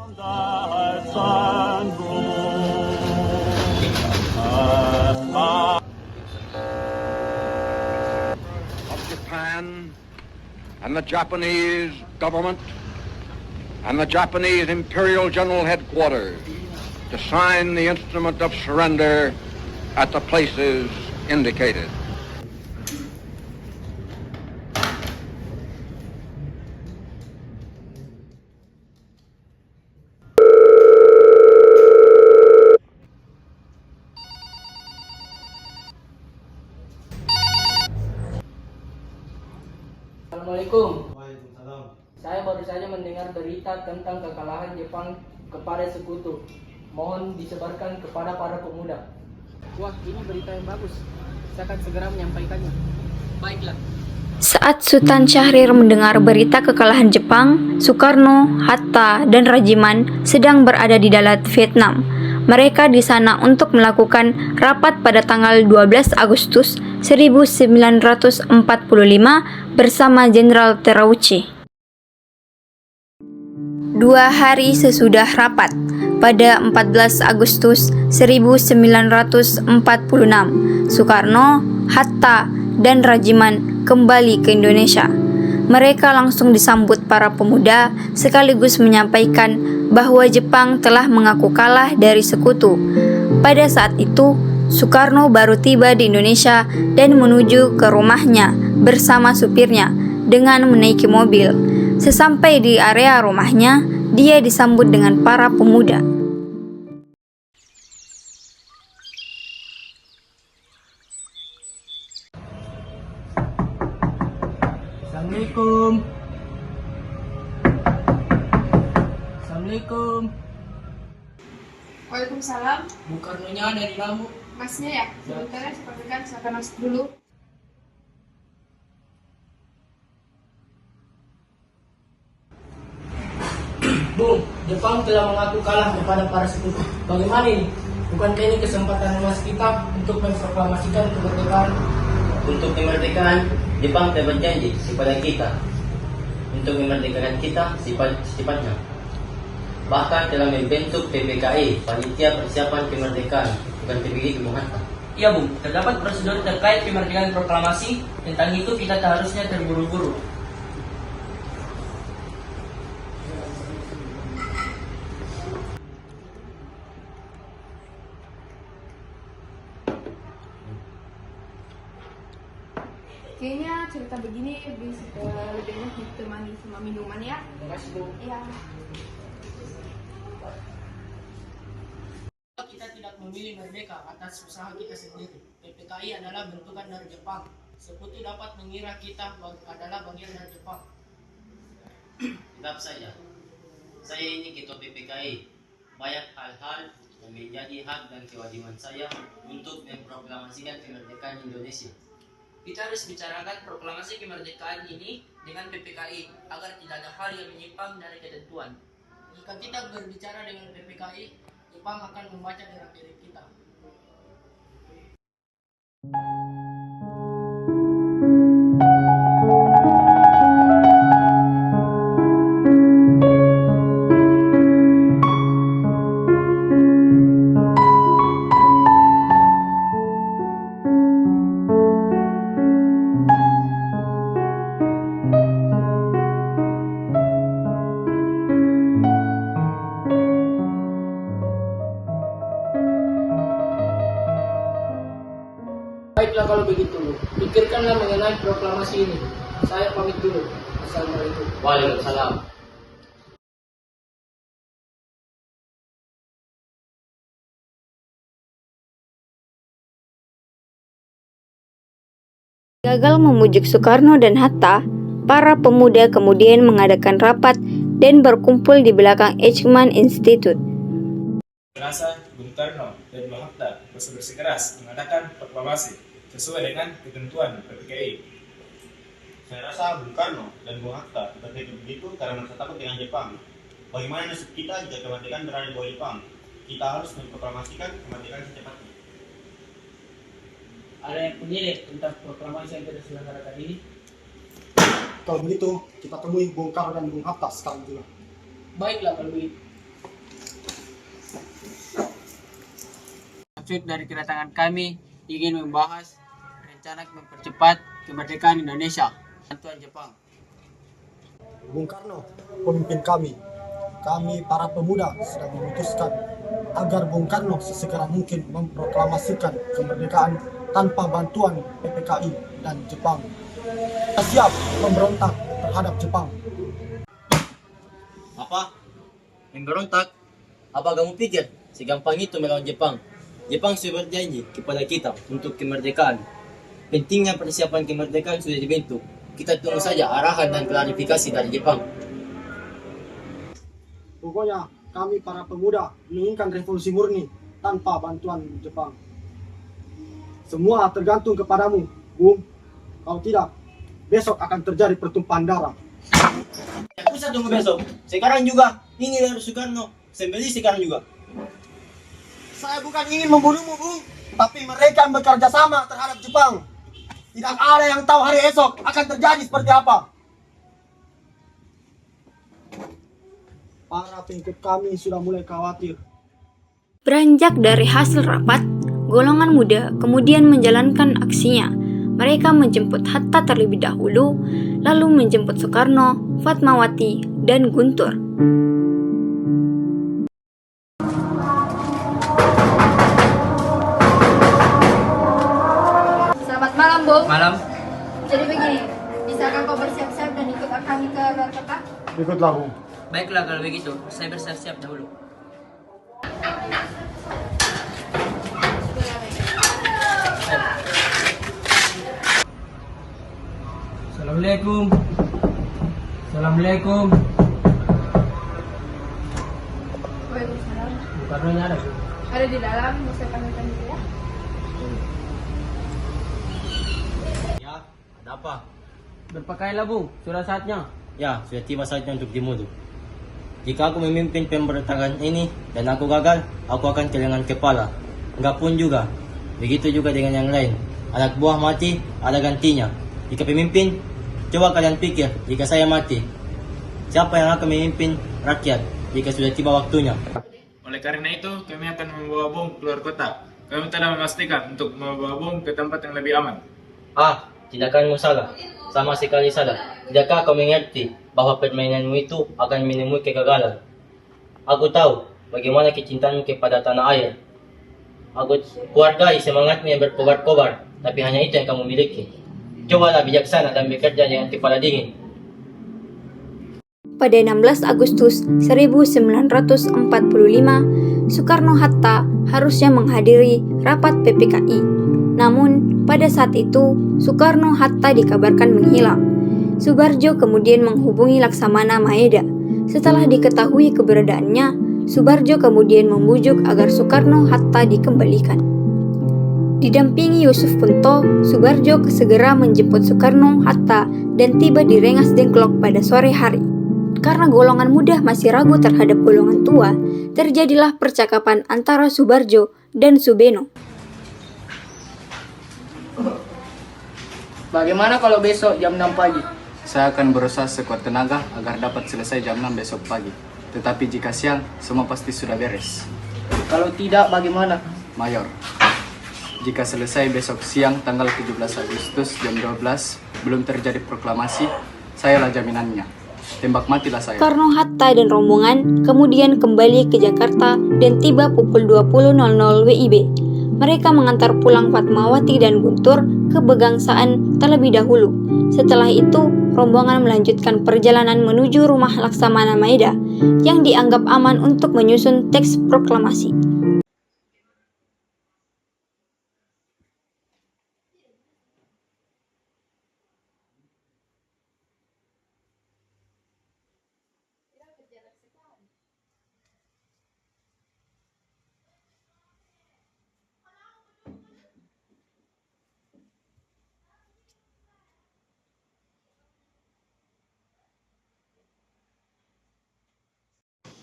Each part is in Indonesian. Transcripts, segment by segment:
Of Japan and the Japanese government and the Japanese Imperial General Headquarters to sign the instrument of surrender at the places indicated. Assalamualaikum. Waalaikumsalam. Saya baru saja mendengar berita tentang kekalahan Jepang kepada sekutu. Mohon disebarkan kepada para pemuda. Wah, ini berita yang bagus. Saya akan segera menyampaikannya. Baiklah. Saat Sultan Syahrir mendengar berita kekalahan Jepang, Soekarno, Hatta, dan Rajiman sedang berada di Dalat, Vietnam. Mereka di sana untuk melakukan rapat pada tanggal 12 Agustus 1945 bersama Jenderal Terauchi. 2 hari sesudah rapat, pada 14 Agustus 1946, Soekarno, Hatta, dan Rajiman kembali ke Indonesia. Mereka langsung disambut para pemuda sekaligus menyampaikan bahwa Jepang telah mengaku kalah dari sekutu. Pada saat itu, Soekarno baru tiba di Indonesia dan menuju ke rumahnya bersama supirnya dengan menaiki mobil. Sesampai di area rumahnya, dia disambut dengan para pemuda. Assalamualaikum. Assalamualaikum. Waalaikumsalam. Bung Karnonya ada di dalam, Bu. Masnya ya? Sebentar ya, saya panggilkan. Silakan masuk dulu. Bung, Jepang telah mengaku kalah kepada para sekutu. Bagaimana ini? Bukankah ini kesempatan emas kita untuk memproklamasikan kemerdekaan? Untuk kemerdekaan, Jepang telah berjanji kepada kita untuk memerdekakan kita secepatnya. Bahkan telah membentuk PPKI, Panitia Persiapan Kemerdekaan, bukan PBG Bung Hatta. Iya, Bung. Terdapat prosedur terkait kemerdekaan proklamasi. Tentang itu kita seharusnya terburu-buru. Kayaknya cerita begini lebih enak ditemani sama minuman ya. Terima kasih, Bu. Iya. Kita tidak memilih merdeka atas usaha kita sendiri. PPKI adalah bentukan dari Jepang. Sekutu dapat mengira kita adalah bagian dari Jepang. Tetap saja, saya ini ketua PPKI. Banyak hal-hal yang menjadi hak dan kewajiban saya untuk memproklamasikan kemerdekaan Indonesia. Kita harus bicarakan proklamasi kemerdekaan ini dengan PPKI agar tidak ada hal yang menyimpang dari ketentuan. Jika kita berbicara dengan PPKI, Jepang akan membaca gerak-gerik kita. Baiklah kalau begitu, pikirkanlah mengenai proklamasi ini. Saya pamit dulu. Assalamualaikum. Waalaikumsalam. Gagal memujuk Soekarno dan Hatta, para pemuda kemudian mengadakan rapat dan berkumpul di belakang Eichmann Institute. Merasa Bung Karno dan Bung Hatta bersikeras mengadakan proklamasi sesuai dengan ketentuan PPKI. Saya rasa Bung Karno dan Bung Hatta berpikir begitu karena merasa takut dengan Jepang. Bagaimana nasib kita jika kemerdekaan berada di bawah Jepang? Kita harus memproklamasikan kemerdekaan secepatnya. Ada yang menilai tentang proklamasi yang kita selenggarakan ini? Kalau begitu, kita temui Bung Karno dan Bung Hatta sekarang juga. Baiklah kalau begitu. Maksud dari kedatangan kami ingin membahas rencana mempercepat kemerdekaan Indonesia. Bantuan Jepang. Bung Karno, pemimpin kami para pemuda sudah memutuskan agar Bung Karno sesegera mungkin memproklamasikan kemerdekaan tanpa bantuan PPKI dan Jepang. Kita siap memberontak terhadap Jepang. Apa? Memberontak? Apa kamu pikir segampang itu melawan Jepang? Jepang sudah berjanji kepada kita untuk kemerdekaan. Pentingnya persiapan kemerdekaan sudah dibentuk. Kita tunggu saja arahan dan klarifikasi dari Jepang. Pokoknya kami para pemuda menginginkan revolusi murni tanpa bantuan Jepang. Semua tergantung kepadamu, Bung. Kalau tidak, besok akan terjadi pertumpahan darah. Tidak usah tunggu besok. Sekarang juga. Ini harus Soekarno. Sembeli sekarang juga. Saya bukan ingin membunuhmu, Bung. Tapi mereka yang bekerja sama terhadap Jepang. Tidak ada yang tahu hari esok akan terjadi seperti apa. Para pengikut kami sudah mulai khawatir. Beranjak dari hasil rapat, golongan muda kemudian menjalankan aksinya. Mereka menjemput Hatta terlebih dahulu, lalu menjemput Soekarno, Fatmawati, dan Guntur. Selamat malam, Bung. Malam. Jadi begini, bisakah kau bersiap-siap dan ikut kami ke luar kota? Ikutlah, Bung. Baiklah kalau begitu, saya bersiap-siap dahulu. Assalamualaikum. Assalamualaikum. Waalaikumsalam. Soekarno-nya ada. Ada di dalam, bisa panggilkan dulu ya. Ya, ada apa? Berpakaianlah, Bung. Sudah saatnya. Ya, sudah tiba saatnya untuk dimulai. Jika aku memimpin pemberontakan ini dan aku gagal, aku akan kehilangan kepala. Enggak pun juga. Begitu juga dengan yang lain. Anak buah mati, ada gantinya. Jika pemimpin, coba kalian pikir, jika saya mati, siapa yang akan memimpin rakyat jika sudah tiba waktunya? Oleh karena itu, kami akan membawa Bung keluar kota. Kami telah memastikan untuk membawa Bung ke tempat yang lebih aman. Ah, tindakanmu salah. Sama sekali salah. Tidakkah kau mengerti bahwa permainanmu itu akan menemui kegagalan? Aku tahu bagaimana kecintaanmu kepada tanah air. Aku kuhargai semangatmu yang berkobar-kobar, tapi hanya itu yang kamu miliki. Cobalah bijaksana dan bekerja dengan kepala dingin. Pada 16 Agustus 1945, Soekarno-Hatta harusnya menghadiri rapat PPKI. Namun, pada saat itu, Soekarno-Hatta dikabarkan menghilang. Subarjo kemudian menghubungi Laksamana Maeda. Setelah diketahui keberadaannya, Subarjo kemudian membujuk agar Soekarno-Hatta dikembalikan. Didampingi Yusuf Punto, Subarjo segera menjemput Soekarno-Hatta dan tiba di Rengas Dengklok pada sore hari. Karena golongan muda masih ragu terhadap golongan tua, terjadilah percakapan antara Subarjo dan Subeno. Bagaimana kalau besok jam 6 pagi? Saya akan berusaha sekuat tenaga agar dapat selesai jam 6 besok pagi. Tetapi jika siang, semua pasti sudah beres. Kalau tidak, bagaimana? Mayor, jika selesai besok siang tanggal 17 Agustus jam 12 belum terjadi proklamasi, sayalah jaminannya. Tembak matilah saya. Soekarno-Hatta dan rombongan kemudian kembali ke Jakarta dan tiba pukul 20.00 WIB. Mereka mengantar pulang Fatmawati dan Guntur ke Begangsaan terlebih dahulu. Setelah itu, rombongan melanjutkan perjalanan menuju rumah Laksamana Maeda yang dianggap aman untuk menyusun teks proklamasi.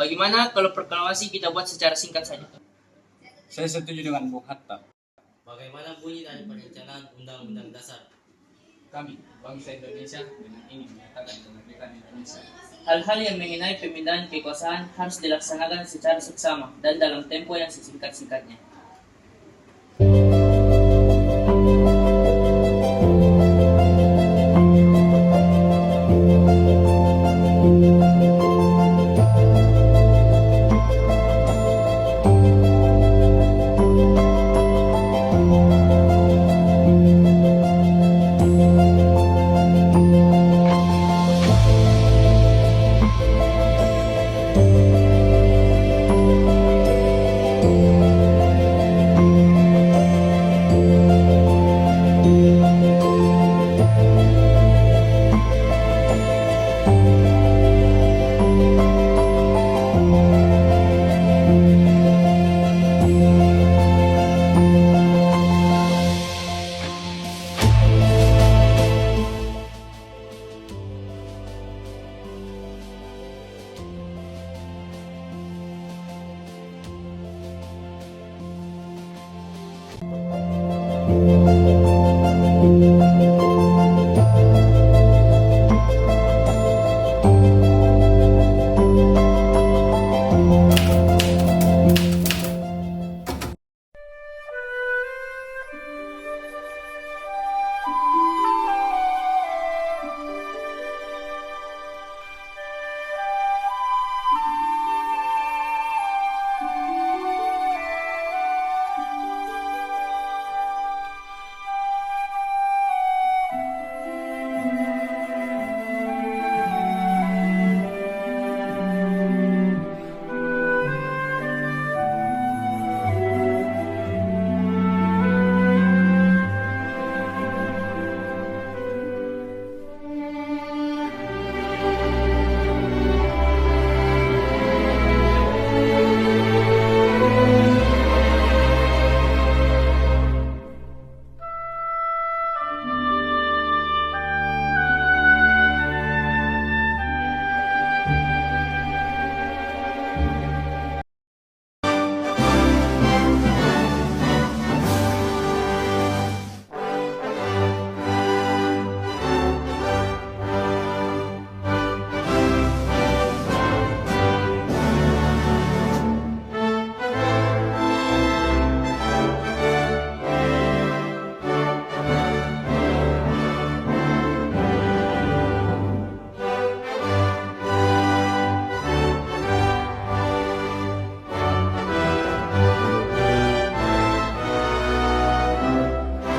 Bagaimana kalau proklamasi kita buat secara singkat saja? Saya setuju dengan Bung Hatta. Bagaimana bunyi dari perencanaan Undang-Undang Dasar? Kami, bangsa Indonesia, dengan ini menyatakan kemerdekaan Indonesia. Hal-hal yang mengenai pemindahan kekuasaan harus dilaksanakan secara seksama dan dalam tempo yang sesingkat-singkatnya.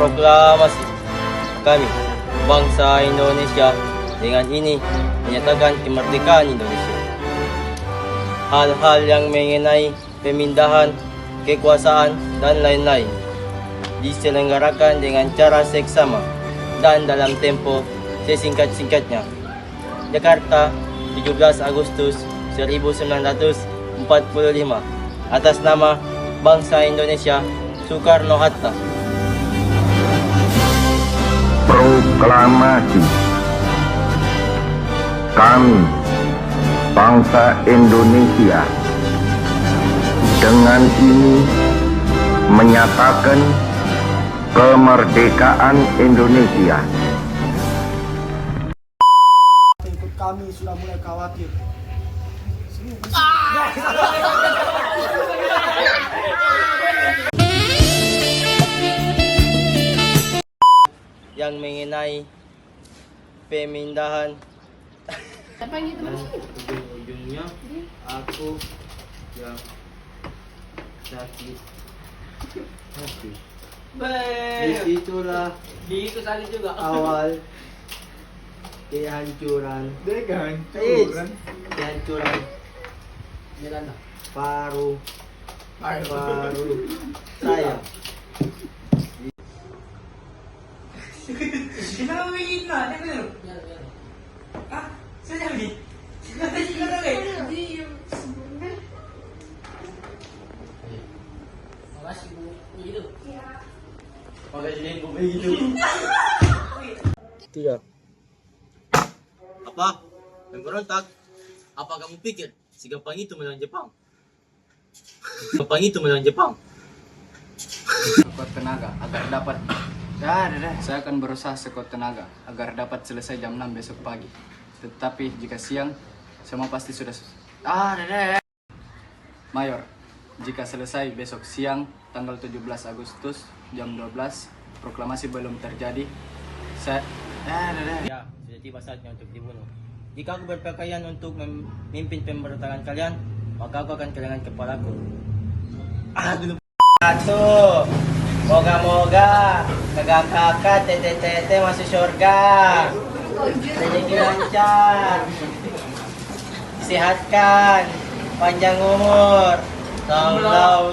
Proklamasi kami, bangsa Indonesia, dengan ini menyatakan kemerdekaan Indonesia. Hal-hal yang mengenai pemindahan kekuasaan dan lain-lain diselenggarakan dengan cara seksama dan dalam tempo sesingkat-singkatnya. Jakarta, 17 Agustus 1945. Atas nama bangsa Indonesia, Soekarno-Hatta. Proklamasi. Kami, bangsa Indonesia, dengan ini menyatakan kemerdekaan Indonesia. Ikut kami sudah mulai khawatir. Yang mengenai pemindahan ujung-ujungnya aku yang sakit hati. Disitulah Gitu tadi juga. awal kehancuran Jalan lah. paru saya. Kenapa begini lah? Biar. Ah, saya ni. Kita lagi. Makasih Bu. Begitu. Makasih Bu begitu. Tidak. Apa? Memberontak? Apa kamu pikir si gampang itu melawan Jepang? Sekuat tenaga agar dapat saya akan berusaha sekuat tenaga agar dapat selesai jam 6 besok pagi. Tetapi jika siang, semua pasti sudah Mayor, jika selesai besok siang tanggal 17 Agustus jam 12 proklamasi belum terjadi, saya Ya, sudah tiba saatnya untuk dibunuh. Jika aku berpakaian untuk memimpin pemberontakan kalian, maka aku akan kehilangan kepalaku. Satu, moga-moga kakak-kakak, tete-tete masuk surga. Rezeki lancar, disehatkan, panjang umur. Lau.